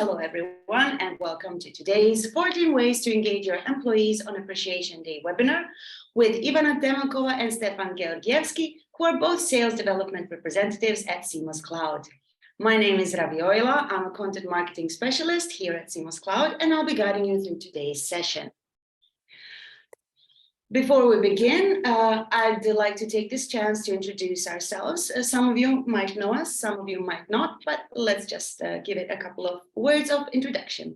Hello, everyone, and welcome to today's 14 Ways to Engage Your Employees on Appreciation Day webinar with Ivana Temelkova and Stefan Georgievski, who are both sales development representatives at CMOS Cloud. My name is Ravioila. I'm a content marketing specialist here at CMOS Cloud, and I'll be guiding you through today's session. Before we begin, I'd like to take this chance to introduce ourselves. Some of you might know us, some of you might not, but let's just give it a couple of words of introduction.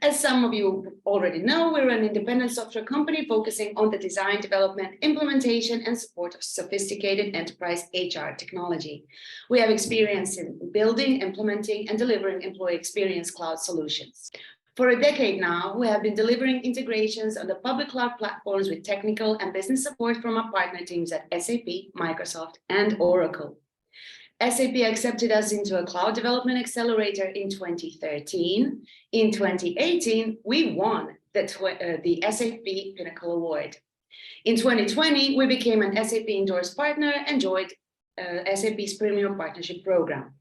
As some of you already know, we're an independent software company focusing on the design, development, implementation, and support of sophisticated enterprise HR technology. We have experience in building, implementing, and delivering employee experience cloud solutions. For a decade now, we have been delivering integrations on the public cloud platforms with technical and business support from our partner teams at SAP, Microsoft, and Oracle. SAP accepted us into a cloud development accelerator in 2013. In 2018, we won the SAP Pinnacle Award. In 2020, we became an SAP endorsed partner and joined SAP's Premier Partnership Program.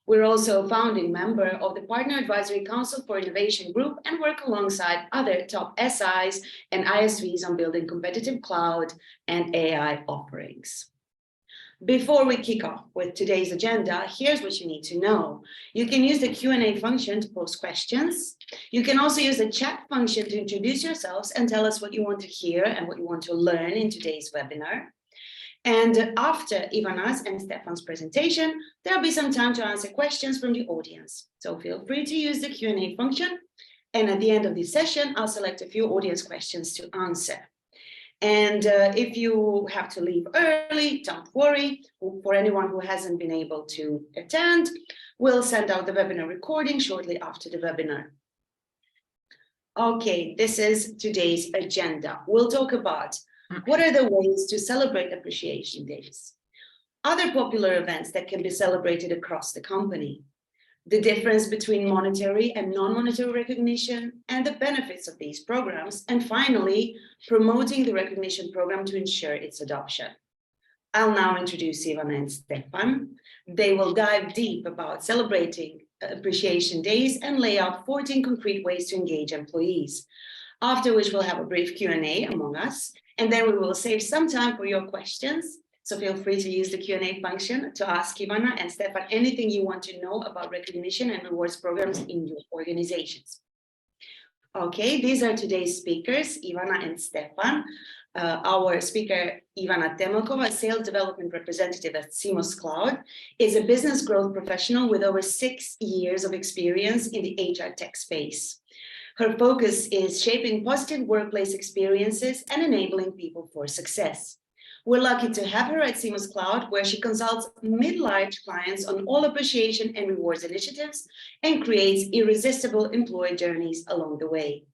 We're also a founding member of the Partner Advisory Council for Innovation Group and work alongside other top SIs and ISVs on building competitive cloud and AI offerings. Before we kick off with today's agenda, here's what you need to know. You can use the Q&A function to post questions. You can also use the chat function to introduce yourselves and tell us what you want to hear and what you want to learn in today's webinar. And after Ivana's and Stefan's presentation, there'll be some time to answer questions from the audience. So feel free to use the Q&A function. And at the end of this session, I'll select a few audience questions to answer. And if you have to leave early, don't worry. For anyone who hasn't been able to attend, we'll send out the webinar recording shortly after the webinar. Okay, this is today's agenda. We'll talk about what are the ways to celebrate appreciation days? Other popular events that can be celebrated across the company, the difference between monetary and non-monetary recognition and the benefits of these programs, and finally, promoting the recognition program to ensure its adoption. I'll now introduce Ivana and Stefan. They will dive deep about celebrating appreciation days and lay out 14 concrete ways to engage employees, after which we'll have a brief Q&A among us. And then we will save some time for your questions. So feel free to use the Q&A function to ask Ivana and Stefan anything you want to know about recognition and rewards programs in your organizations. Okay, these are today's speakers, Ivana and Stefan. Our speaker, Ivana Temelkova, sales development representative at CMOS Cloud, is a business growth professional with over 6 years of experience in the HR tech space. Her focus is shaping positive workplace experiences and enabling people for success. We're lucky to have her at CMOS Cloud, where she consults mid-large clients on all appreciation and rewards initiatives and creates irresistible employee journeys along the way.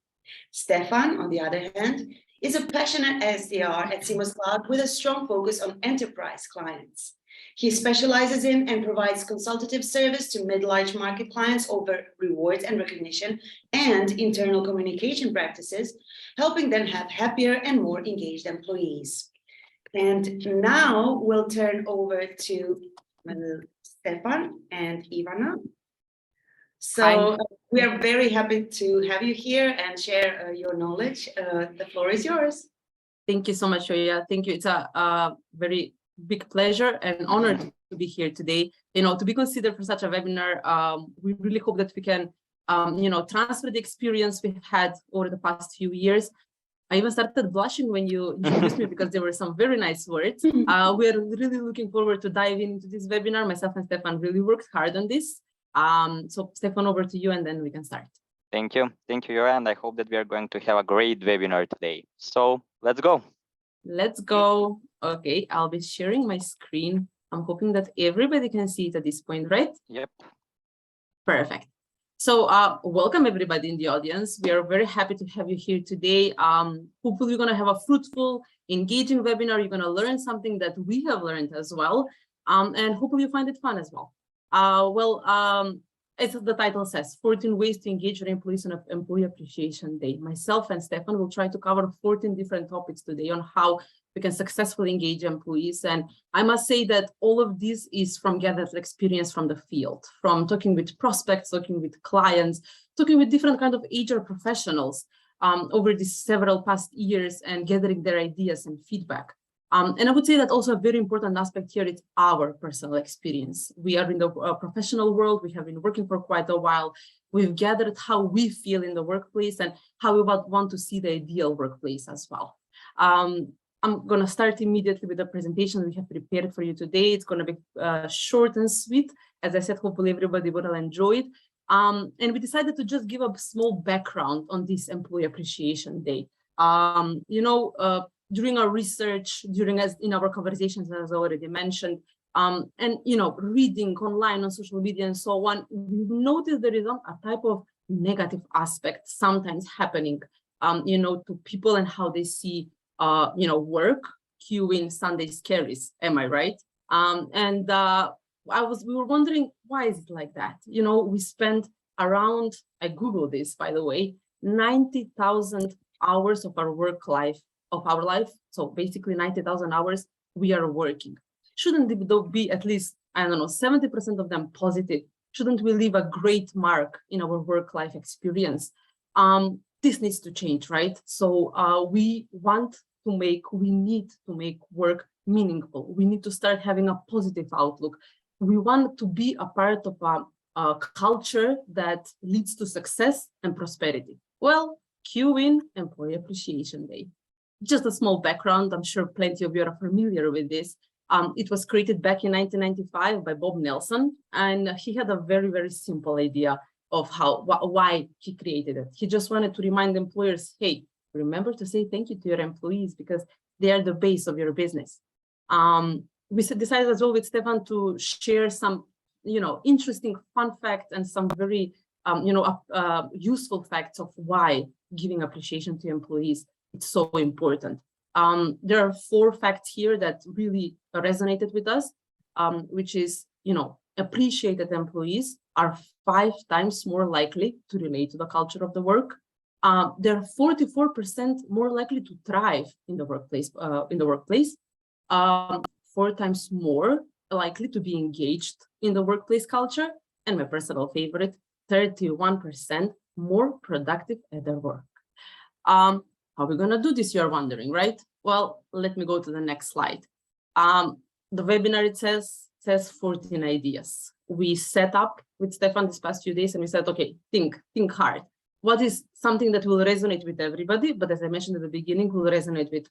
Stefan, on the other hand, is a passionate SDR at CMOS Cloud with a strong focus on enterprise clients. He specializes in and provides consultative service to mid-large market clients over rewards and recognition and internal communication practices, helping them have happier and more engaged employees. And now we'll turn over to Stefan and Ivana. So we are very happy to have you here and share your knowledge. The floor is yours. Thank you so much, Joya. Thank you. It's a very big pleasure and honor to be here today. To be considered for such a webinar. We really hope that we can, transfer the experience we've had over the past few years. I even started blushing when you introduced me because there were some very nice words. We're really looking forward to diving into this webinar. Myself and Stefan really worked hard on this. So Stefan, over to you, and then we can start. Thank you, Joya, and I hope that we are going to have a great webinar today. So let's go. Let's go. Okay, I'll be sharing my screen. I'm hoping that everybody can see it at this point, right? Yep. Perfect. So welcome everybody in the audience. We are very happy to have you here today. Hopefully we're going to have a fruitful, engaging webinar. You're going to learn something that we have learned as well. And hopefully you find it fun as well. As the title says, 14 ways to engage your employees on Employee Appreciation Day. Myself and Stefan will try to cover 14 different topics today on how we can successfully engage employees. And I must say that all of this is from gathered experience from the field, from talking with prospects, talking with clients, talking with different kind of HR professionals over these several past years and gathering their ideas and feedback. And I would say that also a very important aspect here is our personal experience. We are in the professional world. We have been working for quite a while. We've gathered how we feel in the workplace and how we want to see the ideal workplace as well. I'm going to start immediately with the presentation we have prepared for you today. It's going to be short and sweet. As I said, hopefully everybody will enjoy it. And we decided to just give a small background on this Employee Appreciation Day. During our research, in our conversations, as I already mentioned, and reading online on social media and so on, we've noticed there is a type of negative aspect sometimes happening, to people and how they see, work, queuing, Sunday scaries. Am I right? We were wondering, why is it like that? We spend around, I Googled this, by the way, 90,000 hours of our life. So basically 90,000 hours we are working. Shouldn't it be at least, 70% of them positive? Shouldn't we leave a great mark in our work-life experience? This needs to change, right? So we need to make work meaningful. We need to start having a positive outlook. We want to be a part of a culture that leads to success and prosperity. Well, cue in Employee Appreciation Day. Just a small background, I'm sure plenty of you are familiar with this. It was created back in 1995 by Bob Nelson, and he had a very, very simple idea of why he created it. He just wanted to remind employers, hey, remember to say thank you to your employees because they are the base of your business. We decided as well with Stefan to share some, interesting fun facts and some very, useful facts of why giving appreciation to employees it's so important. There are 4 facts here that really resonated with us, which is, appreciated employees are 5 times more likely to relate to the culture of the work. They're 44% more likely to thrive in the workplace. 4 times more likely to be engaged in the workplace culture, and my personal favorite, 31% more productive at their work. How are we going to do this, you're wondering, right? Well, let me go to the next slide. The webinar, it says 14 ideas. We set up with Stefan this past few days and we said, okay, think hard. What is something that will resonate with everybody, but as I mentioned at the beginning, will resonate with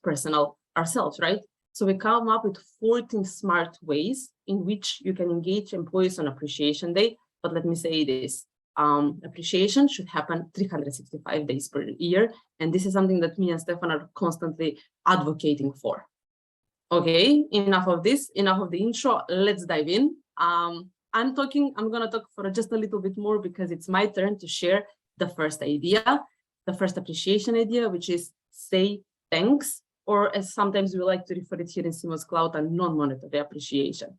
ourselves, right? So we come up with 14 smart ways in which you can engage employees on Appreciation Day. But let me say this. Appreciation should happen 365 days per year. And this is something that me and Stefan are constantly advocating for. Okay, enough of this, enough of the intro. Let's dive in. I'm going to talk for just a little bit more because it's my turn to share the first idea, the first appreciation idea, which is say thanks, or as sometimes we like to refer it here in CMOS Cloud, a non-monetary appreciation.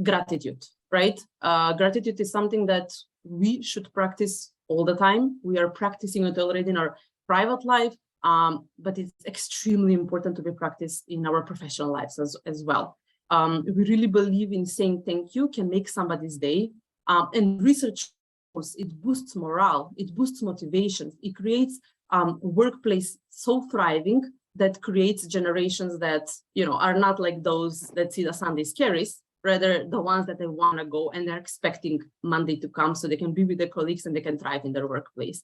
Gratitude, right? Gratitude is something that we should practice all the time. We are practicing it already in our private life, but it's extremely important to be practiced in our professional lives as well. We really believe in saying thank you can make somebody's day, and research shows it boosts morale, it boosts motivation, it creates a workplace so thriving that creates generations that are not like those that see the Sunday scaries, rather the ones that they want to go and they're expecting Monday to come so they can be with their colleagues and they can thrive in their workplace.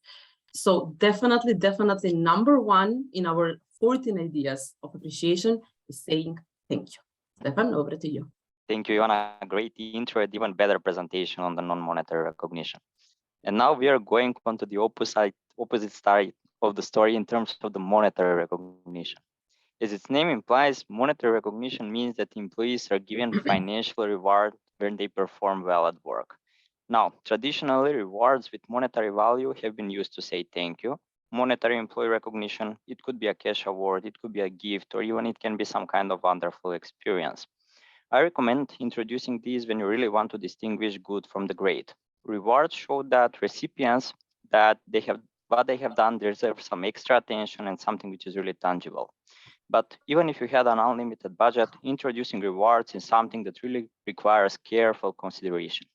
So definitely number one in our 14 ideas of appreciation is saying thank you. Stefan, over to you. Thank you, Ivana. Great intro and even better presentation on the non-monetary recognition. And now we are going on to the opposite side of the story in terms of the monetary recognition. As its name implies, monetary recognition means that employees are given financial reward when they perform well at work. Now, traditionally, rewards with monetary value have been used to say thank you. Monetary employee recognition, it could be a cash award, it could be a gift, or even it can be some kind of wonderful experience. I recommend introducing these when you really want to distinguish good from the great. Rewards show that recipients, that what they have done deserve some extra attention and something which is really tangible. But even if you had an unlimited budget, introducing rewards is something that really requires careful consideration.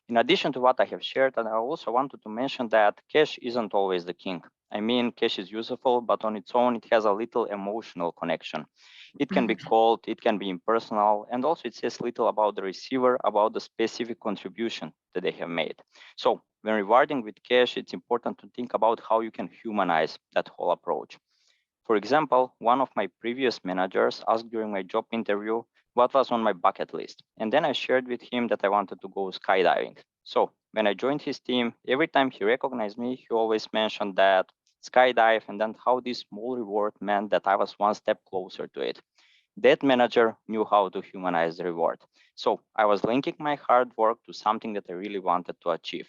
In addition to what I have shared, and I also wanted to mention that cash isn't always the king. I mean, cash is useful, but on its own, it has a little emotional connection. It can be cold, it can be impersonal, and also it says little about the receiver, about the specific contribution that they have made. So when rewarding with cash, it's important to think about how you can humanize that whole approach. For example, one of my previous managers asked during my job interview what was on my bucket list. And then I shared with him that I wanted to go skydiving. So when I joined his team, every time he recognized me, he always mentioned that skydive and then how this small reward meant that I was one step closer to it. That manager knew how to humanize the reward. So I was linking my hard work to something that I really wanted to achieve.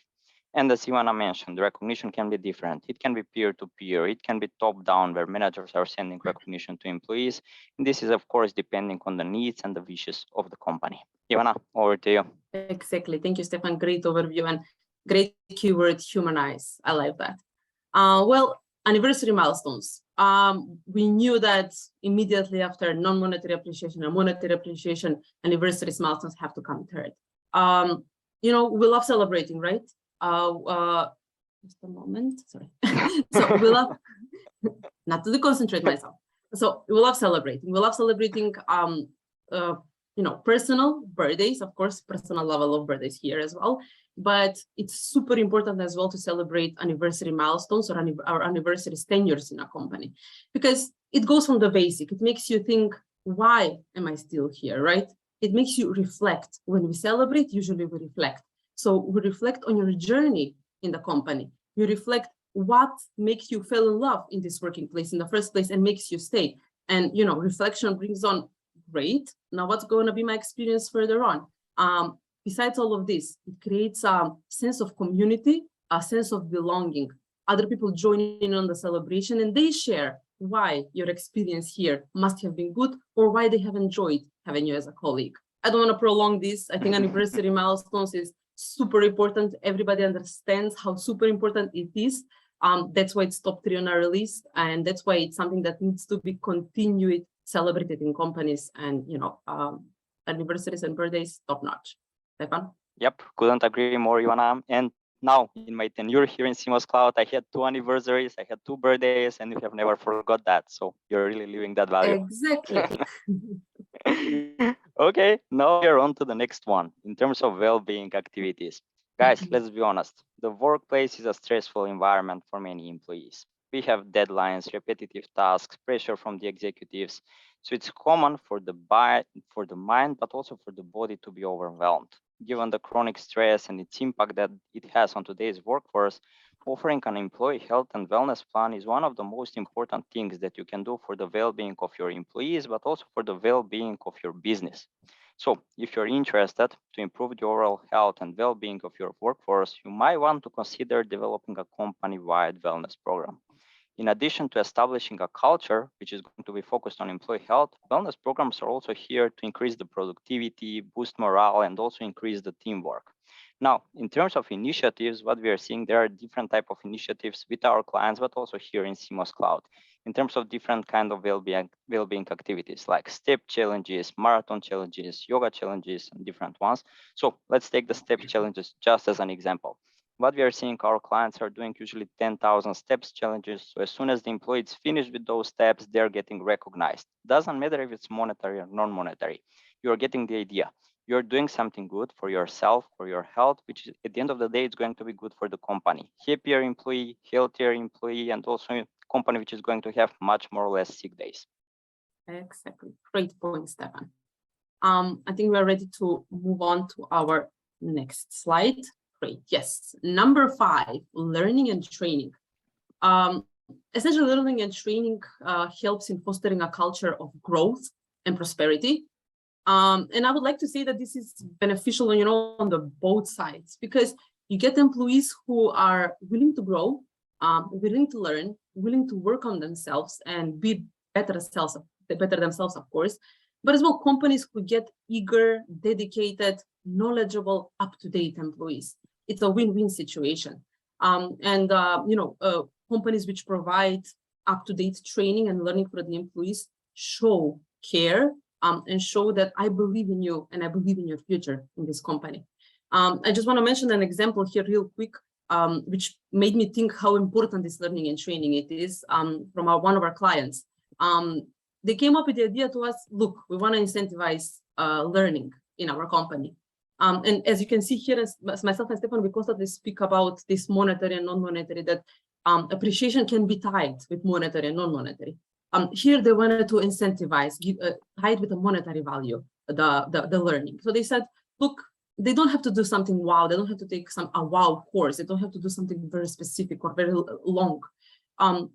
And as Ivana mentioned, the recognition can be different. It can be peer-to-peer. It can be top-down, where managers are sending recognition to employees. And this is, of course, depending on the needs and the wishes of the company. Ivana, over to you. Exactly. Thank you, Stefan. Great overview and great keyword, humanize. I like that. Well, anniversary milestones. We knew that immediately after non-monetary appreciation and monetary appreciation, anniversary milestones have to come third. We love celebrating, right? Just a moment, sorry. So we love, not to concentrate myself. So we love celebrating. We love celebrating, personal birthdays, of course, personal level of birthdays here as well. But it's super important as well to celebrate anniversary milestones or our anniversary tenures in a company, because it goes from the basic. It makes you think, why am I still here, right? It makes you reflect. When we celebrate, usually we reflect. So we reflect on your journey in the company. You reflect what makes you fall in love in this working place in the first place and makes you stay. And, reflection brings on, great, now what's going to be my experience further on? Besides all of this, it creates a sense of community, a sense of belonging. Other people join in on the celebration and they share why your experience here must have been good or why they have enjoyed having you as a colleague. I don't want to prolong this. I think anniversary milestones is super important. Everybody understands how super important it is. That's why it's top 3 on our list. And that's why it's something that needs to be continued, celebrated in companies, and, anniversaries and birthdays, top notch. Stefan? Yep, couldn't agree more, Ivana. And now in my tenure here in CMOS Cloud, I had 2 anniversaries, I had 2 birthdays, and you have never forgot that. So you're really living that value. Exactly. Okay, now we're on to the next one in terms of well-being activities. Guys, let's be honest. The workplace is a stressful environment for many employees. We have deadlines, repetitive tasks, pressure from the executives. So it's common for the mind, but also for the body to be overwhelmed. Given the chronic stress and its impact that it has on today's workforce, offering an employee health and wellness plan is one of the most important things that you can do for the well-being of your employees, but also for the well-being of your business. So if you're interested to improve the overall health and well-being of your workforce, you might want to consider developing a company-wide wellness program. In addition to establishing a culture, which is going to be focused on employee health, wellness programs are also here to increase the productivity, boost morale, and also increase the teamwork. Now, in terms of initiatives, what we are seeing, there are different types of initiatives with our clients, but also here in CMOS Cloud, in terms of different kind of well-being activities like step challenges, marathon challenges, yoga challenges, and different ones. So let's take the step challenges just as an example. What we are seeing, our clients are doing usually 10,000 steps challenges. So as soon as the employee is finished with those steps, they're getting recognized. Doesn't matter if it's monetary or non-monetary. You're getting the idea. You're doing something good for yourself, for your health, which is, at the end of the day, it's going to be good for the company. Happier employee, healthier employee, and also a company which is going to have much more or less sick days. Exactly. Great point, Stefan. I think we're ready to move on to our next slide. Great. Yes. Number 5, learning and training. Essentially, learning and training helps in fostering a culture of growth and prosperity. And I would like to say that this is beneficial, on the both sides, because you get employees who are willing to grow, willing to learn, willing to work on themselves and be better themselves, of course, but as well companies who get eager, dedicated, knowledgeable, up-to-date employees. It's a win-win situation. Companies which provide up-to-date training and learning for the employees show care and show that I believe in you and I believe in your future in this company. I just want to mention an example here real quick, which made me think how important this learning and training it is from one of our clients. They came up with the idea to us, look, we want to incentivize learning in our company. And as you can see here, as myself and Stefan, we constantly speak about this monetary and non-monetary, that appreciation can be tied with monetary and non-monetary. Here they wanted to incentivize, tied with a monetary value, the learning. So they said, look, they don't have to do something wow. They don't have to take a wow course. They don't have to do something very specific or very long.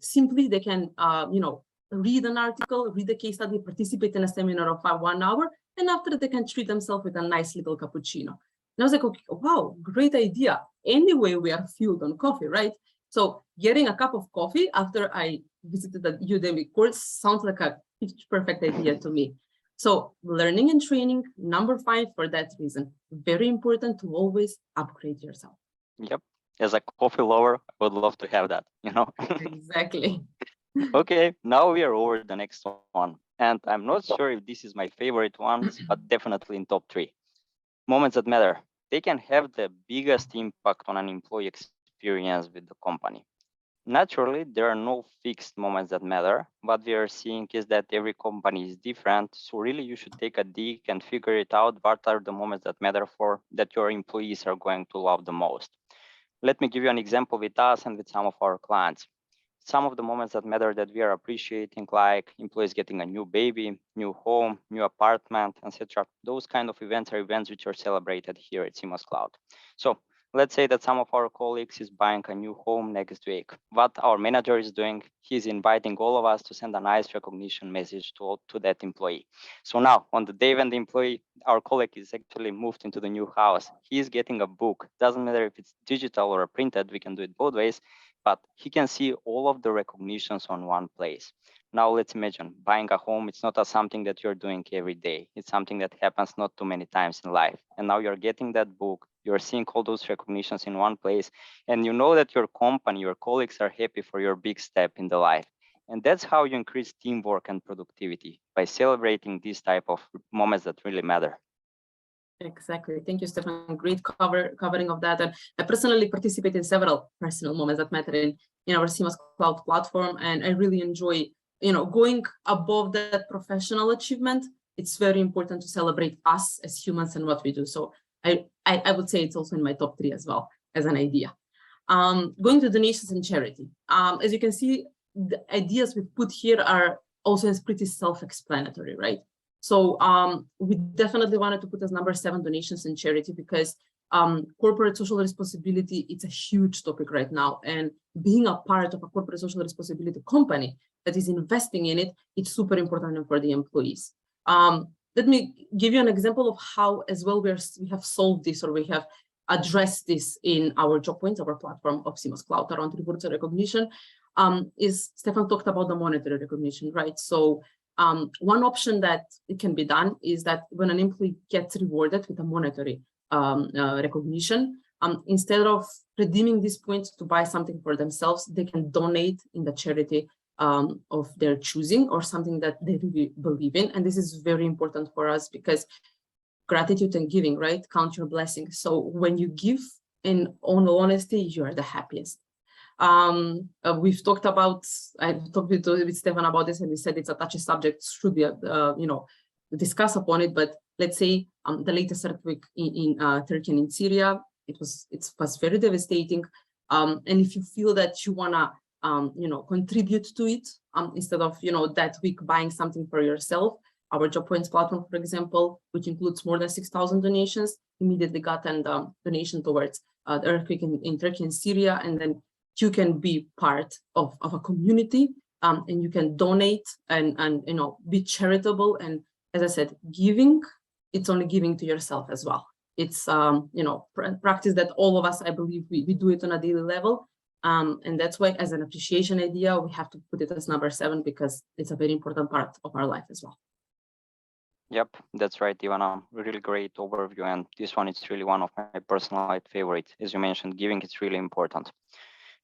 Simply, they can, read an article, read a case study, participate in a seminar of 1 hour, and after they can treat themselves with a nice little cappuccino. And I was like, okay, wow, great idea. Anyway, we are fueled on coffee, right? So getting a cup of coffee after I visited the Udemy course sounds like a perfect idea to me. So learning and training, number 5 for that reason. Very important to always upgrade yourself. Yep. As a coffee lover, I would love to have that, Exactly. Okay, now we are over the next one. And I'm not sure if this is my favorite ones, but definitely in top 3. Moments that matter. They can have the biggest impact on an employee experience with the company. Naturally, there are no fixed moments that matter. What we are seeing is that every company is different. So really, you should take a dig and figure it out. What are the moments that matter for that your employees are going to love the most? Let me give you an example with us and with some of our clients. Some of the moments that matter that we are appreciating, like employees getting a new baby, new home, new apartment, etc. Those kind of events are events which are celebrated here at CMOS Cloud. So let's say that some of our colleagues is buying a new home next week. What our manager is doing, he's inviting all of us to send a nice recognition message to that employee. So now on the day when the employee, our colleague is actually moved into the new house, he's getting a book. Doesn't matter if it's digital or printed, we can do it both ways, but he can see all of the recognitions on one place. Now let's imagine buying a home. It's not something that you're doing every day. It's something that happens not too many times in life. And now you're getting that book, you're seeing all those recognitions in one place, and you know that your company, your colleagues are happy for your big step in the life. And that's how you increase teamwork and productivity, by celebrating these type of moments that really matter. Exactly. Thank you, Stefan. Great covering of that. And I personally participate in several personal moments that matter in our CMOS Cloud platform. And I really enjoy, going above that professional achievement. It's very important to celebrate us as humans and what we do. So I would say it's also in my top 3 as well as an idea. Going to donations and charity. As you can see, the ideas we put here are also pretty self-explanatory, right? So we definitely wanted to put as number 7 donations and charity, because corporate social responsibility, it's a huge topic right now. And being a part of a corporate social responsibility company that is investing in it, it's super important for the employees. Let me give you an example of how as well we have solved this, or we have addressed this in our job points, our platform of CMOS Cloud around rewards and recognition. Is Stefan talked about the monetary recognition, right? So one option that it can be done is that when an employee gets rewarded with a monetary recognition, instead of redeeming these points to buy something for themselves, they can donate in the charity of their choosing, or something that they really believe in. And this is very important for us, because gratitude and giving, right, count your blessings. So when you give in all honesty, you are the happiest. I've talked with Stefan about this, and we said it's a touchy subject, should be discuss upon it. But let's say the latest earthquake in Turkey and in Syria, it was very devastating. And if you feel that you wanna contribute to it, instead of that week buying something for yourself, our Job Points platform, for example, which includes more than 6,000 donations, immediately got a donation towards the earthquake in Turkey and Syria. And then you can be part of a community, and you can donate and be charitable. And as I said, giving, it's only giving to yourself as well. It's practice that all of us, I believe, we do it on a daily level. And that's why, as an appreciation idea, we have to put it as number 7, because it's a very important part of our life as well. Yep, that's right, Ivana. Really great overview. And this one is really one of my personal favorites. As you mentioned, giving is really important.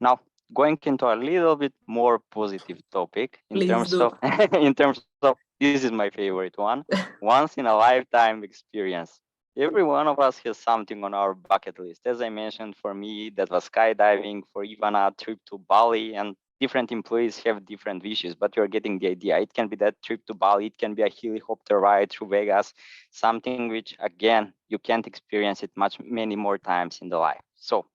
Now, going into a little bit more positive topic in Please terms do. of in terms of this is my favorite one, once in a lifetime experience. Every one of us has something on our bucket list. As I mentioned, for me, that was skydiving, for Ivana, trip to Bali, and different employees have different wishes, but you're getting the idea. It can be that trip to Bali, it can be a helicopter ride through Vegas, something which, again, you can't experience it many more times in the life. So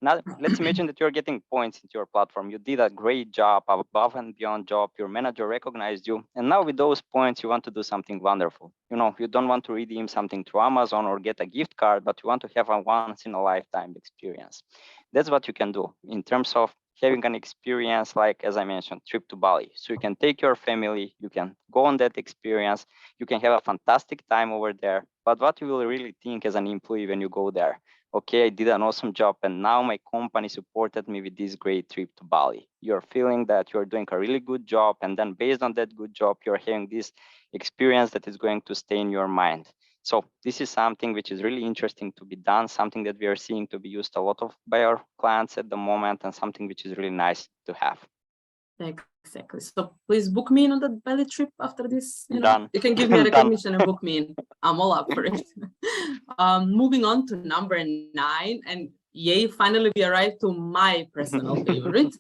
now let's imagine that you're getting points into your platform. You did a great job, above and beyond job. Your manager recognized you. And now with those points, you want to do something wonderful. You don't want to redeem something through Amazon or get a gift card, but you want to have a once in a lifetime experience. That's what you can do in terms of having an experience like, as I mentioned, trip to Bali. So you can take your family, you can go on that experience, you can have a fantastic time over there. But what you will really think as an employee when you go there? Okay, I did an awesome job and now my company supported me with this great trip to Bali. You're feeling that you're doing a really good job, and then based on that good job, you're having this experience that is going to stay in your mind. So this is something which is really interesting to be done, something that we are seeing to be used a lot of by our clients at the moment, and something which is really nice to have. Exactly. So please book me in on that Bali trip after this. Done. You can give me a Done. recognition and book me in. I'm all up for it. Moving on to number 9, and yay, finally we arrived to my personal favorite.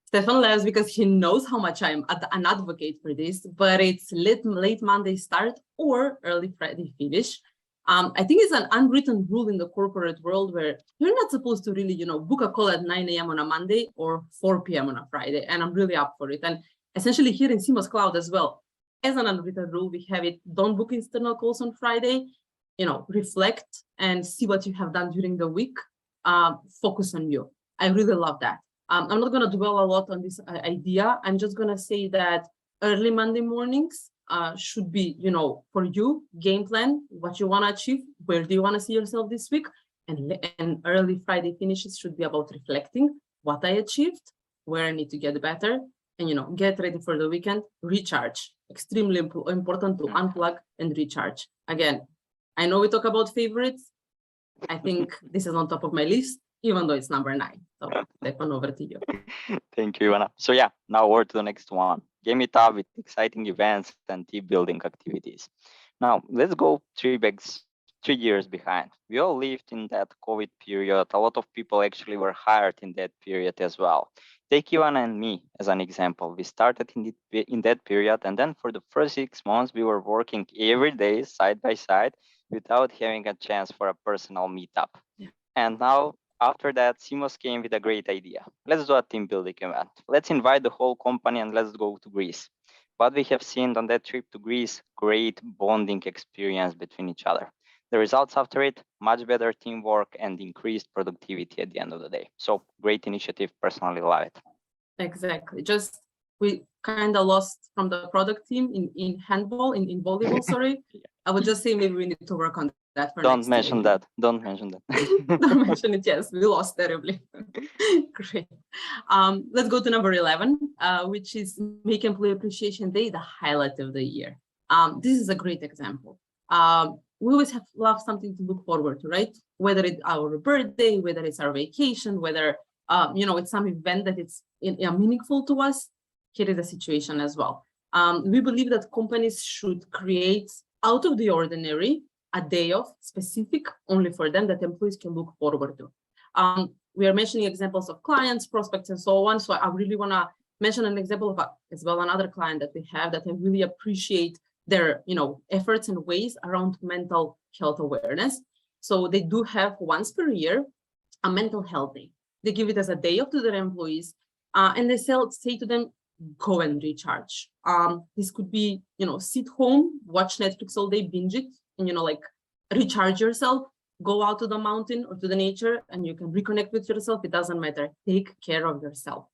Stefan laughs because he knows how much I'm an advocate for this, but it's late Monday start or early Friday finish. I think it's an unwritten rule in the corporate world where you're not supposed to really, book a call at 9 a.m. on a Monday or 4 p.m. on a Friday, and I'm really up for it. And essentially here in CMOS Cloud as well, as an unwritten rule, we have it, don't book external calls on Friday, reflect and see what you have done during the week, focus on you. I really love that. I'm not going to dwell a lot on this idea. I'm just going to say that early Monday mornings should be, for you, game plan, what you want to achieve, where do you want to see yourself this week, and early Friday finishes should be about reflecting what I achieved, where I need to get better, and get ready for the weekend, recharge. Extremely important to unplug and recharge. Again, I know we talk about favorites. I think this is on top of my list, even though it's number 9. So Stefan, over to you. Thank you, Ivana. So yeah, now we're to the next one. Game it up with exciting events and team building activities. Now let's go 3 years behind. We all lived in that COVID period. A lot of people actually were hired in that period as well. Take Ivana and me as an example. We started in that period, and then for the first 6 months, we were working every day side by side without having a chance for a personal meetup. Yeah. And now, after that, CMOS came with a great idea. Let's do a team building event. Let's invite the whole company and let's go to Greece. What we have seen on that trip to Greece, great bonding experience between each other. The results after it, much better teamwork and increased productivity at the end of the day. So great initiative, personally love it. Exactly. Just we kind of lost from the product team in handball, in volleyball, sorry. Yeah. I would just say maybe we need to work on that for Don't mention that. Don't mention that. Don't mention it. Yes, we lost terribly. Great. Let's go to number 11, which is Make Employee Appreciation Day the highlight of the year. This is a great example. We always love something to look forward to, right? Whether it's our birthday, whether it's our vacation, whether it's some event that it's meaningful to us. Here is the situation as well. We believe that companies should create out of the ordinary a day off specific only for them that employees can look forward to. We are mentioning examples of clients, prospects, and so on. So I really want to mention an example of as well another client that we have that I really appreciate their efforts and ways around mental health awareness. So they do have once per year a mental health day. They give it as a day off to their employees, and they say to them, go and recharge. This could be, sit home, watch Netflix all day, binge it, and recharge yourself, go out to the mountain or to the nature, and you can reconnect with yourself. It doesn't matter. Take care of yourself.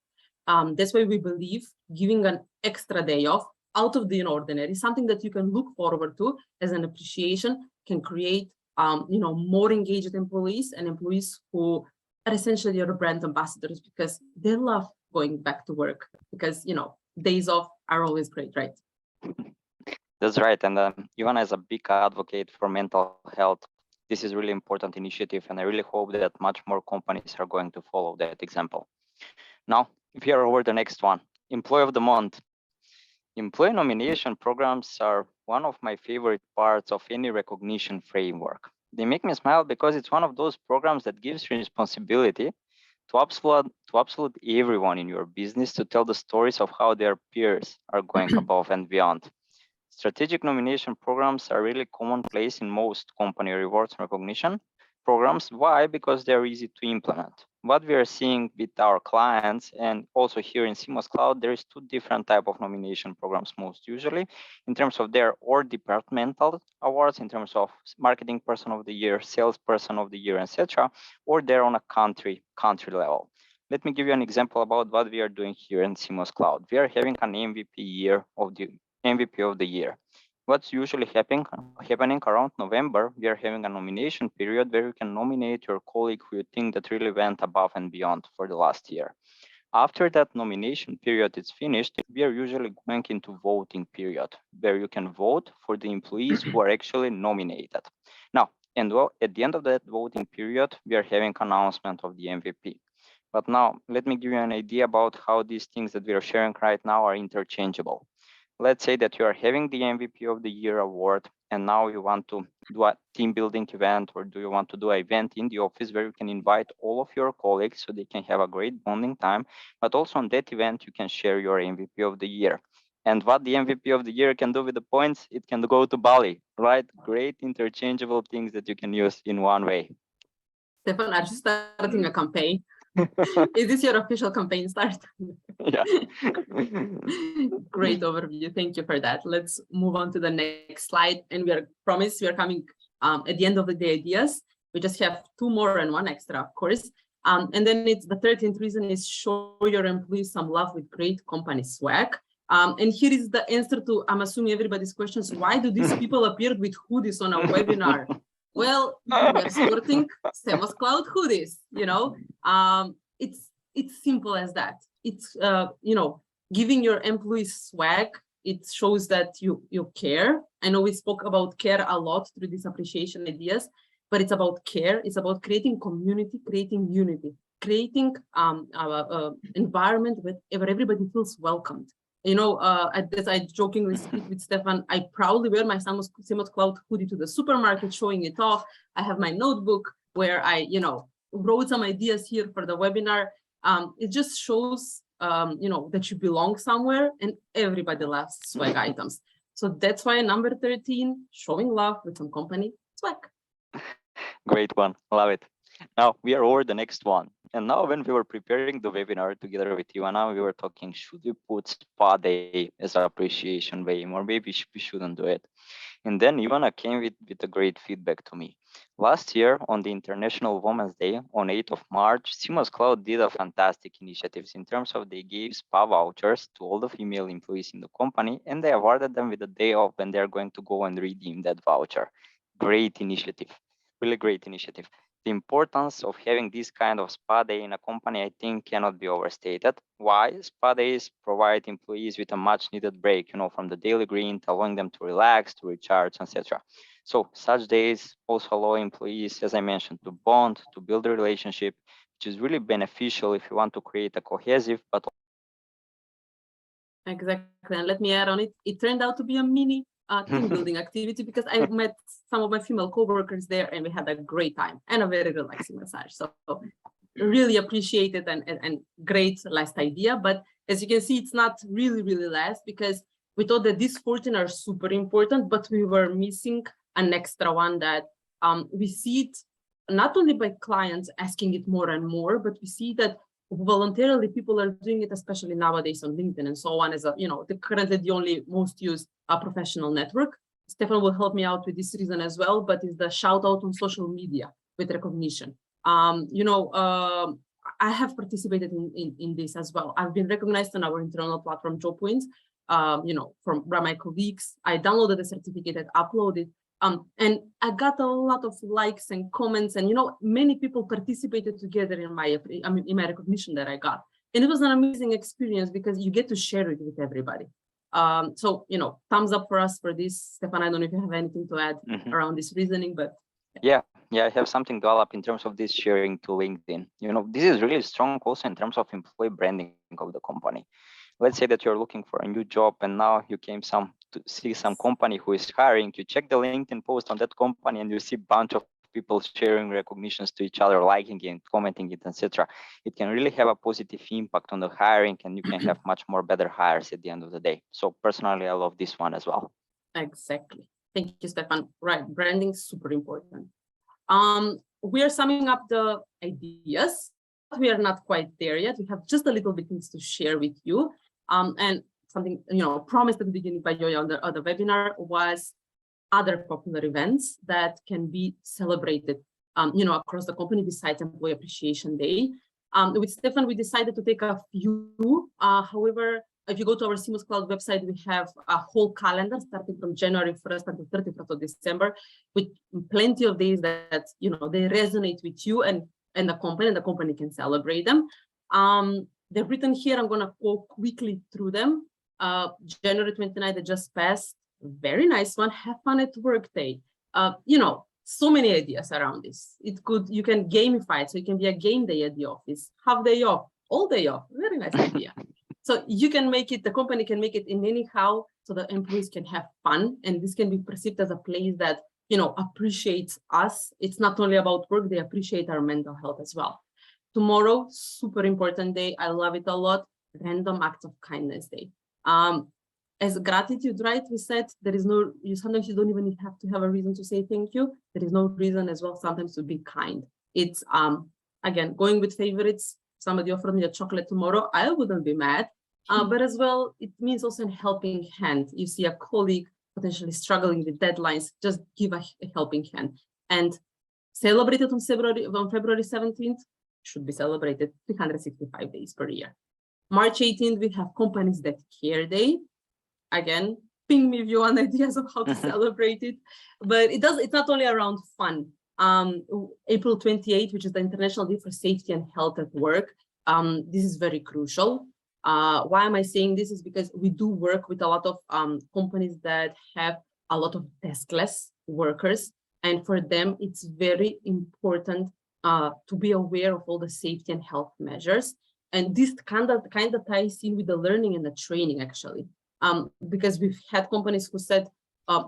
That's why we believe giving an extra day off out of the ordinary, something that you can look forward to as an appreciation, can create more engaged employees and employees who are essentially your brand ambassadors because they love going back to work because days off are always great, right? That's right. And Ivana is a big advocate for mental health. This is really important initiative, and I really hope that much more companies are going to follow that example. Now, we are over the next one, Employee of the Month. Employee nomination programs are one of my favorite parts of any recognition framework. They make me smile because it's one of those programs that gives responsibility to absolute everyone in your business to tell the stories of how their peers are going above and beyond. Strategic nomination programs are really commonplace in most company rewards and recognition programs. Why? Because they're easy to implement. What we are seeing with our clients and also here in CMOS Cloud, there is two different type of nomination programs most usually in terms of their or departmental awards in terms of marketing person of the year, sales person of the year, etc., or they're on a country level. Let me give you an example about what we are doing here in CMOS Cloud. We are having an MVP of the year. What's usually happening around November, we are having a nomination period where you can nominate your colleague who you think that really went above and beyond for the last year. After that nomination period is finished, we are usually going into voting period where you can vote for the employees who are actually nominated. Now, and at the end of that voting period, we are having announcement of the MVP. But now let me give you an idea about how these things that we are sharing right now are interchangeable. Let's say that you are having the MVP of the year award and now you want to do a team building event or do you want to do an event in the office where you can invite all of your colleagues so they can have a great bonding time, but also on that event you can share your MVP of the year. And what the MVP of the year can do with the points, it can go to Bali, right? Great interchangeable things that you can use in one way. Stefan, are you starting a campaign? Is this your official campaign start? Yeah. Great overview. Thank you for that. Let's move on to the next slide. And we are coming at the end of the day ideas. We just have two more and one extra, of course. And then it's the 13th reason is show your employees some love with great company swag. And here is the answer to, I'm assuming everybody's questions. Why do these people appear with hoodies on a webinar? Well, we are sporting CMOS Cloud hoodies, you know. It's simple as that. It's giving your employees swag. It shows that you care. I know we spoke about care a lot through these appreciation ideas, but it's about care. It's about creating community, creating unity, creating environment where everybody feels welcomed. You know, as I jokingly speak with Stefan, I proudly wear my CMOS Cloud hoodie to the supermarket, showing it off. I have my notebook where I, wrote some ideas here for the webinar. It just shows, that you belong somewhere, and everybody loves swag items. So that's why number 13, showing love with some company swag. Great one, love it. Now we are over the next one. And now when we were preparing the webinar together with Ivana, we were talking, should we put spa day as an appreciation day, or maybe we shouldn't do it. And then Ivana came with a great feedback to me. Last year on the International Women's Day on 8th of March, CMOS Cloud did a fantastic initiatives in terms of they gave spa vouchers to all the female employees in the company, and they awarded them with a day off when they're going to go and redeem that voucher. Great initiative, really great initiative. The importance of having this kind of spa day in a company, I think, cannot be overstated. Why? Spa days provide employees with a much needed break, from the daily grind, allowing them to relax, to recharge, etc. So such days also allow employees, as I mentioned, to bond, to build a relationship, which is really beneficial if you want to create a cohesive, but exactly. And let me add on it. It turned out to be a mini team building activity because I met some of my female coworkers there and we had a great time and a very relaxing massage. So really appreciate it and great last idea. But as you can see, it's not really last because we thought that these 14 are super important, but we were missing an extra one that we see it not only by clients asking it more and more, but we see that voluntarily people are doing it, especially nowadays on LinkedIn and so on, as currently the only most used professional network. Stefan will help me out with this reason as well, but it's the shout out on social media with recognition. I have participated in this as well. I've been recognized on our internal platform JobPoints, from my colleagues. I downloaded the certificate and uploaded. And I got a lot of likes and comments, and many people participated together in my recognition that I got, and it was an amazing experience because you get to share it with everybody. So thumbs up for us for this. Stefan, I don't know if you have anything to add around this reasoning, but yeah, Yeah, I have something developed in terms of this sharing to LinkedIn. This is really strong also in terms of employee branding of the company. Let's say that you're looking for a new job and now you came to see some company who is hiring. You check the LinkedIn post on that company and you see a bunch of people sharing recognitions to each other, liking it, commenting it, etc. It can really have a positive impact on the hiring, and you can have much more better hires at the end of the day. So personally, I love this one as well. Exactly. Thank you, Stefan. Right, branding is super important. We are summing up the ideas. We are not quite there yet. We have just a little bit things to share with you. And something promised at the beginning by Joya on the webinar was other popular events that can be celebrated, across the company besides Employee Appreciation Day. With Stefan, we decided to take a few. However, if you go to our CMOS Cloud website, we have a whole calendar starting from January 1st until 31st of December, with plenty of days that they resonate with you and the company can celebrate them. They're written here. I'm gonna go quickly through them. January 29th that just passed. Very nice one. Have fun at work day. So many ideas around this. You can gamify it, so it can be a game day at the office, half day off, all day off. Very nice idea. So you can make it, the company can make it in anyhow, so the employees can have fun, and this can be perceived as a place that appreciates us. It's not only about work; they appreciate our mental health as well. Tomorrow, super important day. I love it a lot. Random Acts of Kindness Day. As gratitude, right? We said there is no. Sometimes you don't even have to have a reason to say thank you. There is no reason as well sometimes to be kind. It's again going with favorites. Somebody offered me a chocolate tomorrow, I wouldn't be mad. But as well, it means also a helping hand. You see a colleague potentially struggling with deadlines, just give a helping hand. And celebrated on February 17th, should be celebrated 365 days per year. March 18th, we have Companies That Care Day. Again, ping me if you want ideas of how to celebrate it. But it's not only around fun. April 28th, which is the International Day for Safety and Health at Work. This is very crucial. Why am I saying this? Is because we do work with a lot of companies that have a lot of deskless workers. And for them, it's very important to be aware of all the safety and health measures. And this kind of ties in with the learning and the training, actually. Because we've had companies who said,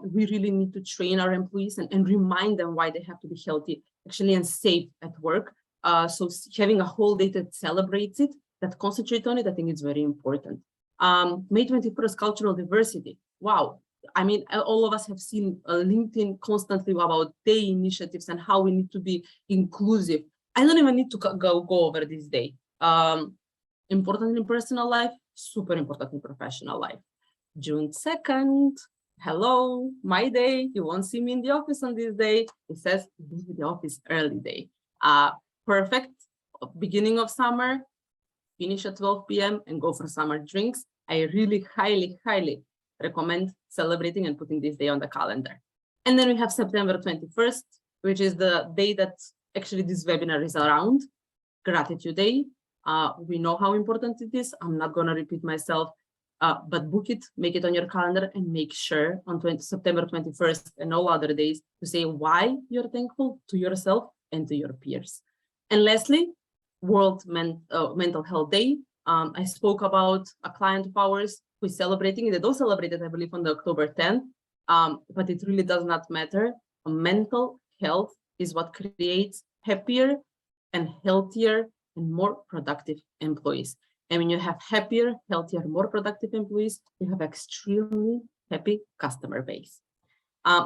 we really need to train our employees and remind them why they have to be healthy, actually, and safe at work. So having a whole day that celebrates it, that concentrate on it, I think it's very important. May 21st, cultural diversity. Wow. I mean, all of us have seen LinkedIn constantly about day initiatives and how we need to be inclusive. I don't even need to go over this day. Important in personal life, super important in professional life. June 2nd, hello, my day. You won't see me in the office on this day. It says leave the office early day. Perfect. Beginning of summer, finish at 12 p.m. and go for summer drinks. I really highly recommend celebrating and putting this day on the calendar. And then we have September 21st, which is the day that actually this webinar is around, Gratitude Day. We know how important it is. I'm not going to repeat myself, but book it, make it on your calendar, and make sure on September 21st and all other days to say why you're thankful to yourself and to your peers. And lastly, World Mental Health Day. I spoke about a client of ours who is celebrating it. They don't celebrate it, I believe, on the October 10th, but it really does not matter. Mental health is what creates happier and healthier and more productive employees. And when you have happier, healthier, more productive employees, you have extremely happy customer base.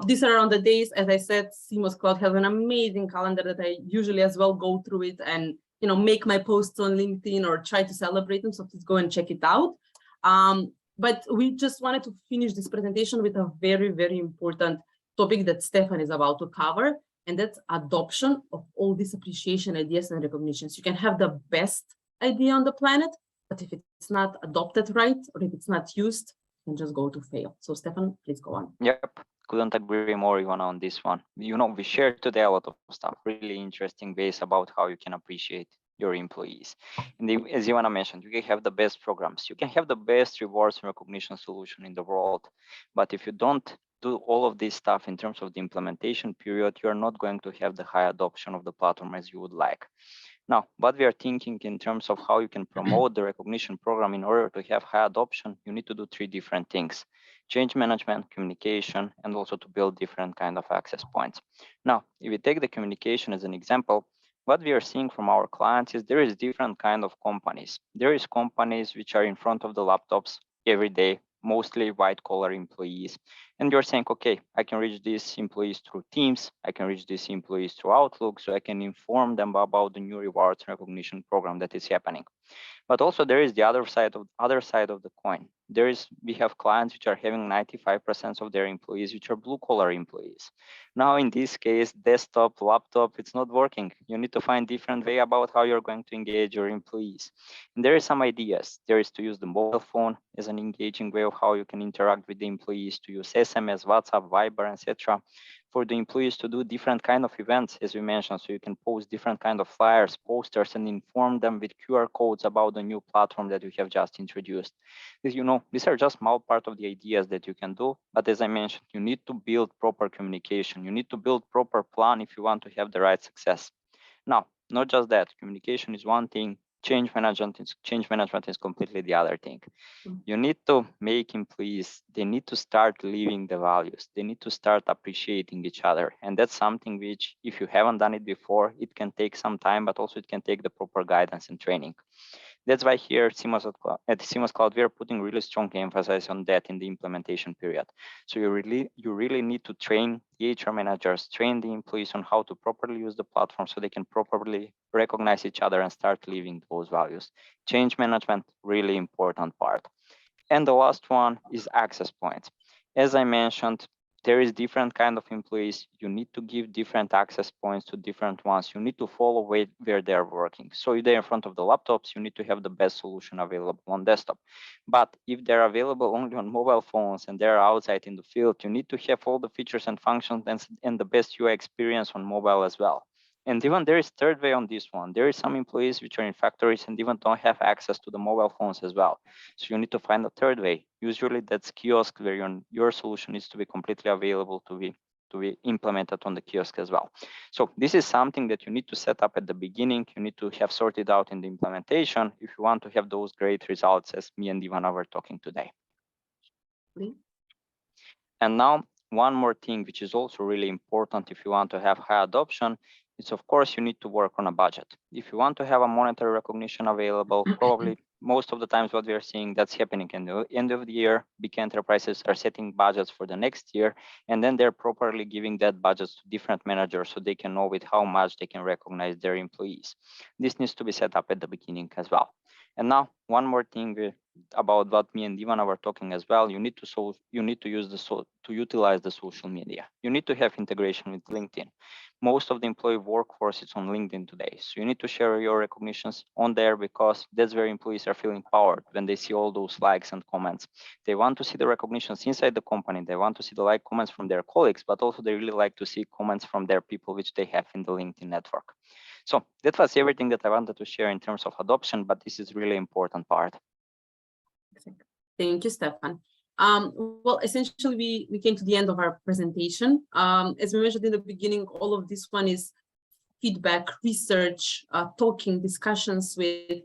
These are on the days, as I said, CMOS Cloud has an amazing calendar that I usually as well go through it and make my posts on LinkedIn or try to celebrate them. So please go and check it out. But we just wanted to finish this presentation with a very, very important topic that Stefan is about to cover, and that's adoption of all these appreciation ideas and recognitions. You can have the best idea on the planet, but if it's not adopted right, or if it's not used, you can just go to fail. So Stefan, please go on. Yep, couldn't agree more, Ivana, on this one. We shared today a lot of stuff, really interesting ways about how you can appreciate your employees. And as Ivana mentioned, you can have the best programs, you can have the best rewards and recognition solution in the world, but if you don't do all of this stuff in terms of the implementation period, you're not going to have the high adoption of the platform as you would like. Now, what we are thinking in terms of how you can promote the recognition program in order to have high adoption, you need to do 3 different things: change management, communication, and also to build different kind of access points. Now, if we take the communication as an example, what we are seeing from our clients is there is different kind of companies. There is companies which are in front of the laptops every day, mostly white collar employees. And you're saying, okay, I can reach these employees through Teams, I can reach these employees through Outlook, so I can inform them about the new rewards recognition program that is happening. But also there is the other side of the coin. We have clients which are having 95% of their employees which are blue collar employees. Now in this case, desktop, laptop, it's not working. You need to find different way about how you're going to engage your employees. And there are some ideas. There is to use the mobile phone as an engaging way of how you can interact with the employees, to use SMS, WhatsApp, Viber, etc. For the employees to do different kind of events, as we mentioned, so you can post different kind of flyers, posters, and inform them with QR codes about the new platform that you have just introduced. These are just small part of the ideas that you can do, but as I mentioned, you need to build proper communication. You need to build proper plan if you want to have the right success. Now, not just that, communication is one thing, change management is completely the other thing. You need to make employees, they need to start living the values. They need to start appreciating each other. And that's something which, if you haven't done it before, it can take some time, but also it can take the proper guidance and training. That's why here at CMOS Cloud, we are putting really strong emphasis on that in the implementation period. So you really need to train the HR managers, train the employees on how to properly use the platform so they can properly recognize each other and start living those values. Change management, really important part. And the last one is access points. As I mentioned, there is different kind of employees. You need to give different access points to different ones. You need to follow where they're working. So if they're in front of the laptops, you need to have the best solution available on desktop. But if they're available only on mobile phones and they're outside in the field, you need to have all the features and functions and the best UI experience on mobile as well. And even there is third way on this one. There is some employees which are in factories and even don't have access to the mobile phones as well. So you need to find a third way. Usually that's kiosk where your solution needs to be completely available to be implemented on the kiosk as well. So this is something that you need to set up at the beginning. You need to have sorted out in the implementation if you want to have those great results as me and Ivana were talking today. And now one more thing, which is also really important if you want to have high adoption, is of course you need to work on a budget. If you want to have a monetary recognition available, probably most of the times what we are seeing that's happening in the end of the year, big enterprises are setting budgets for the next year, and then they're properly giving that budgets to different managers so they can know with how much they can recognize their employees. This needs to be set up at the beginning as well. And now one more thing about what me and Ivana were talking as well, you need to utilize the social media. You need to have integration with LinkedIn. Most of the employee workforce is on LinkedIn today. So you need to share your recognitions on there because that's where employees are feeling powered when they see all those likes and comments. They want to see the recognitions inside the company. They want to see the like comments from their colleagues, but also they really like to see comments from their people, which they have in the LinkedIn network. So that was everything that I wanted to share in terms of adoption, but this is really important part. Thank you, Stefan. Well, essentially, we came to the end of our presentation. As we mentioned in the beginning, all of this one is feedback, research, talking, discussions with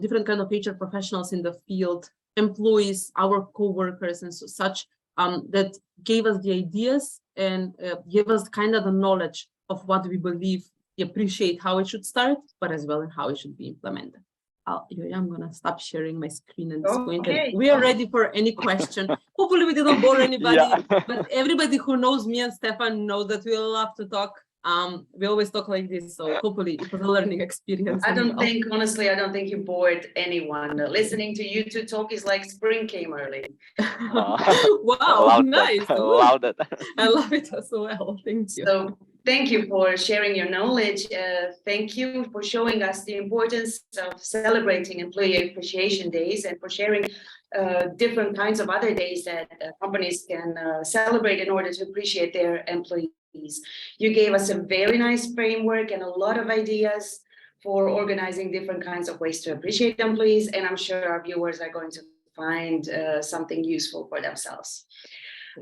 different kind of HR professionals in the field, employees, our co-workers and such, that gave us the ideas and gave us kind of the knowledge of what we believe, we appreciate how it should start, but as well and how it should be implemented. I'm gonna stop sharing my screen at this point. And we are ready for any question. Hopefully we didn't bore anybody, but everybody who knows me and Stefan know that we love to talk. We always talk like this, so hopefully it was a learning experience. Honestly, I don't think you bored anyone. Listening to you two talk is like spring came early. Wow, nice. Love that. I love it as well. Thank you. So thank you for sharing your knowledge. Thank you for showing us the importance of celebrating Employee Appreciation Days and for sharing different kinds of other days that companies can celebrate in order to appreciate their employees. You gave us a very nice framework and a lot of ideas for organizing different kinds of ways to appreciate employees, and I'm sure our viewers are going to find something useful for themselves.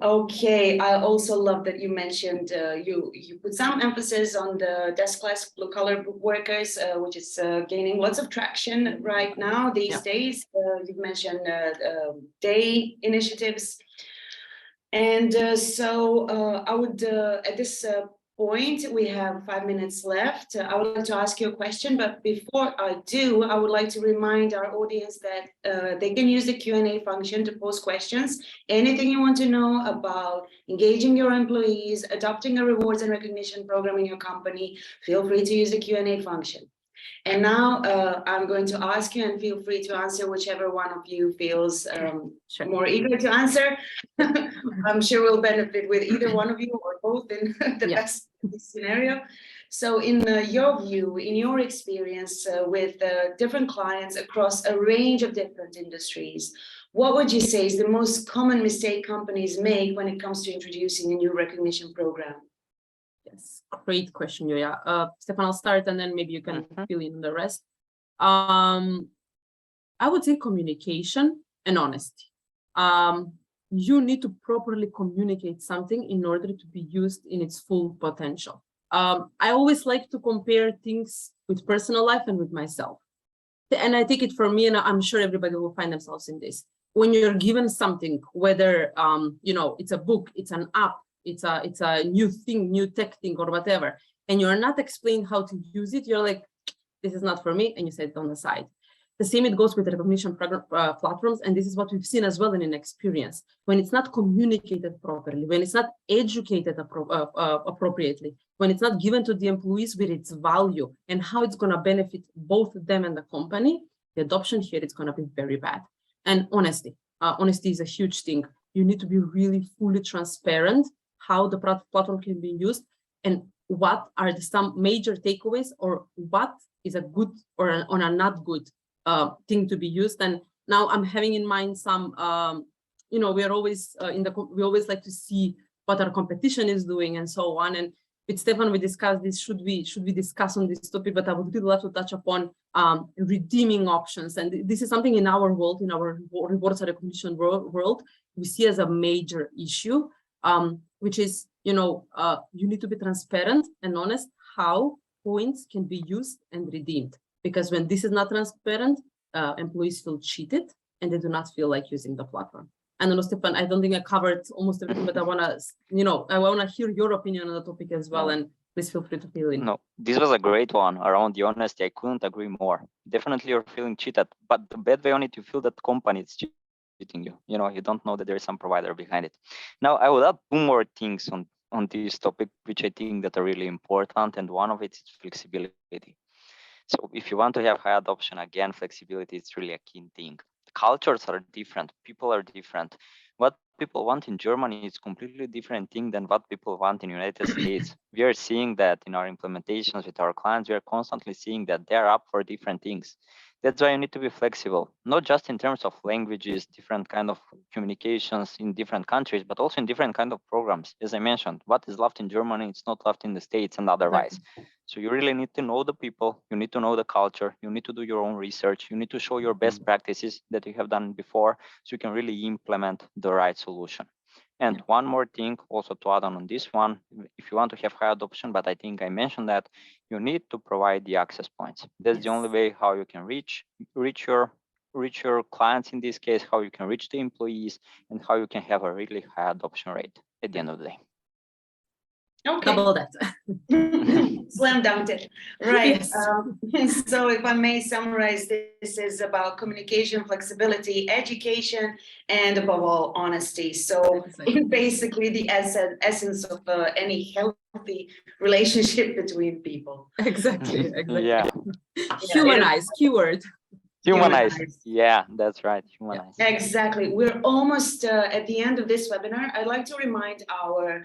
Okay, I also love that you mentioned you put some emphasis on the desk-less blue-collar workers, which is gaining lots of traction right now these days. You've mentioned day initiatives, and so I would at this point we have 5 minutes left. I would like to ask you a question, but before I do, I would like to remind our audience that they can use the Q&A function to pose questions. Anything you want to know about engaging your employees, adopting a rewards and recognition program in your company, feel free to use the Q&A function. And now I'm going to ask you, and feel free to answer whichever one of you feels more eager to answer. I'm sure we'll benefit with either one of you or both in the best scenario. So in your view, in your experience with different clients across a range of different industries, what would you say is the most common mistake companies make when it comes to introducing a new recognition program? Yes, great question, Yulia. Stefan, I'll start and then maybe you can fill in the rest. I would say communication and honesty. You need to properly communicate something in order to be used in its full potential. I always like to compare things with personal life and with myself. And I take it for me, and I'm sure everybody will find themselves in this. When you're given something, whether you know, it's a book, it's an app, it's a new thing, new tech thing or whatever, and you're not explained how to use it, you're like, this is not for me, and you set it on the side. The same it goes with recognition platforms, and this is what we've seen as well in an experience. When it's not communicated properly, when it's not educated appropriately, when it's not given to the employees with its value and how it's going to benefit both them and the company, the adoption here is going to be very bad. And honesty. Honesty is a huge thing. You need to be really fully transparent how the platform can be used and what are some major takeaways, or what is a good or a not good thing to be used. And now I'm having in mind some, you know, we're always we always like to see what our competition is doing and so on. And with Stefan, we discussed this, should we discuss on this topic, but I would really love to touch upon redeeming options. And this is something in our world, in our rewards and recognition world, we see as a major issue, which is, you know, you need to be transparent and honest how points can be used and redeemed. Because when this is not transparent, employees feel cheated and they do not feel like using the platform. And then, Stefan, I don't think I covered almost everything, but I want to, you know, I want to hear your opinion on the topic as well. And please feel free to fill in. No, this was a great one around the honesty. I couldn't agree more. Definitely you're feeling cheated, but the bad way on it, you feel that company is cheating you. You know, you don't know that there is some provider behind it. Now, I will add two more things on this topic, which I think that are really important. And one of it is flexibility. So if you want to have high adoption, again, flexibility is really a key thing. The cultures are different, people are different. What people want in Germany is completely different thing than what people want in the United States. We are seeing that in our implementations with our clients, we are constantly seeing that they're up for different things. That's why you need to be flexible, not just in terms of languages, different kind of communications in different countries, but also in different kind of programs. As I mentioned, what is loved in Germany, it's not loved in the States and otherwise. So you really need to know the people, you need to know the culture, you need to do your own research, you need to show your best practices that you have done before, so you can really implement the right solution. And one more thing also to add on this one, if you want to have high adoption, but I think I mentioned that, you need to provide the access points. That's the only way how you can reach your clients in this case, how you can reach the employees, and how you can have a really high adoption rate at the end of the day. Okay. Double that. Slam dunked it. Right. Yes. So if I may summarize, this is about communication, flexibility, education, and above all, honesty. So basically the essence of any healthy relationship between people. Exactly. Yeah. Humanize, keyword. Humanize. Yeah, that's right. Humanize. Exactly. We're almost at the end of this webinar. I'd like to remind our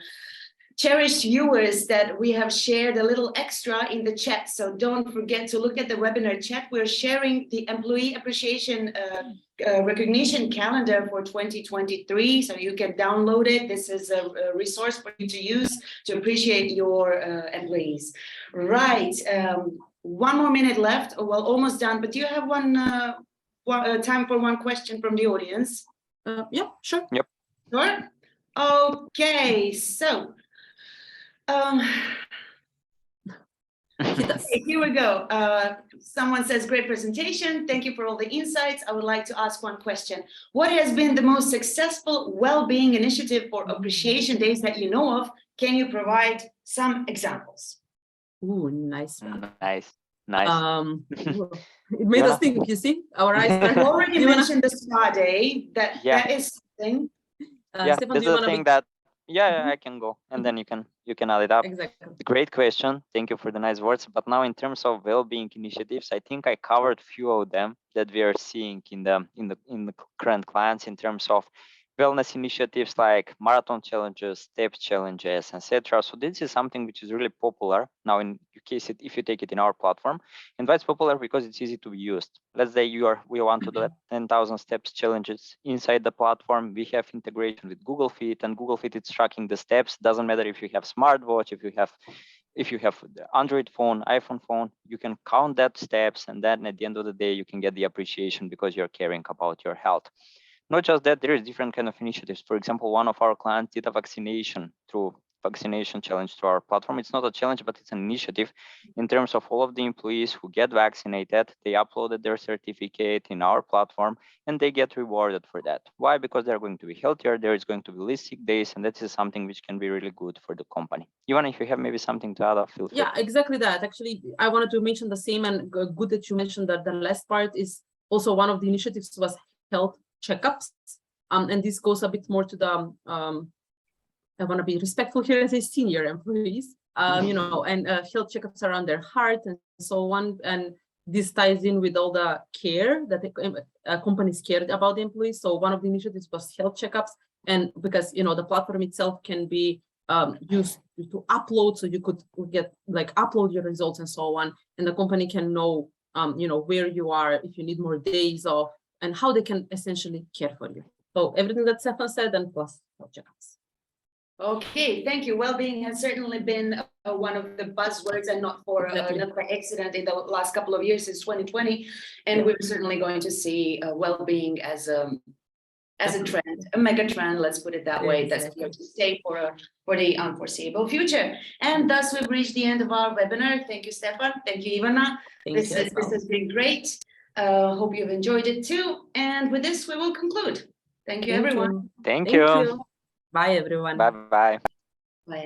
cherished viewers that we have shared a little extra in the chat. So don't forget to look at the webinar chat. We're sharing the employee appreciation recognition calendar for 2023. So you can download it. This is a resource for you to use to appreciate your employees. Right. One more minute left. Well, almost done. But do you have time for one question from the audience? Yeah, sure. Yep. Sure. Okay, so Hit us. okay, here we go. Someone says, great presentation. Thank you for all the insights. I would like to ask one question. What has been the most successful well-being initiative or appreciation days that you know of? Can you provide some examples? Ooh, nice one. Nice. It made us think, you see, our eyes. You already You wanna- mentioned the spa day. That is something. Yeah, Stefan, that's do you the want to thing be? that I can go and then you can add it up. Exactly. Great question. Thank you for the nice words. But now in terms of well-being initiatives, I think I covered few of them that we are seeing in the current clients in terms of wellness initiatives like marathon challenges, steps challenges, etc. So this is something which is really popular now in case if you take it in our platform. And why it's popular? Because it's easy to be used. Let's say we want to do 10,000 steps challenges inside the platform. We have integration with Google Fit, and Google Fit is tracking the steps. Doesn't matter if you have smartwatch, if you have the Android phone, iPhone phone, you can count that steps, and then at the end of the day, you can get the appreciation because you're caring about your health. Not just that, there is different kind of initiatives. For example, one of our clients did a vaccination challenge through our platform. It's not a challenge, but it's an initiative in terms of all of the employees who get vaccinated. They uploaded their certificate in our platform and they get rewarded for that. Why? Because they're going to be healthier, there is going to be less sick days, and that is something which can be really good for the company. Ivana, if you have maybe something to add, feel free. Yeah, exactly that. Actually, I wanted to mention the same, and good that you mentioned that the last part is also one of the initiatives was health checkups. And this goes a bit more to the I want to be respectful here as a senior employees, you know, and health checkups around their heart and so on. And this ties in with all the care that the companies cared about the employees. So one of the initiatives was health checkups. And because, you know, the platform itself can be used to upload, so you could get like upload your results and so on. And the company can know, you know, where you are, if you need more days off, and how they can essentially care for you. So everything that Stefan said and plus health checkups. Okay, thank you. Well-being has certainly been one of the buzzwords, and not by accident in the last couple of years since 2020. And we're certainly going to see well-being as a trend, a mega trend, let's put it that way, that's here to stay for the unforeseeable future. And thus we've reached the end of our webinar. Thank you, Stefan. Thank you, Ivana. This has been great. Hope you've enjoyed it too. And with this, we will conclude. Thank you, everyone. Thank you. Bye, everyone. Bye-bye. Bye.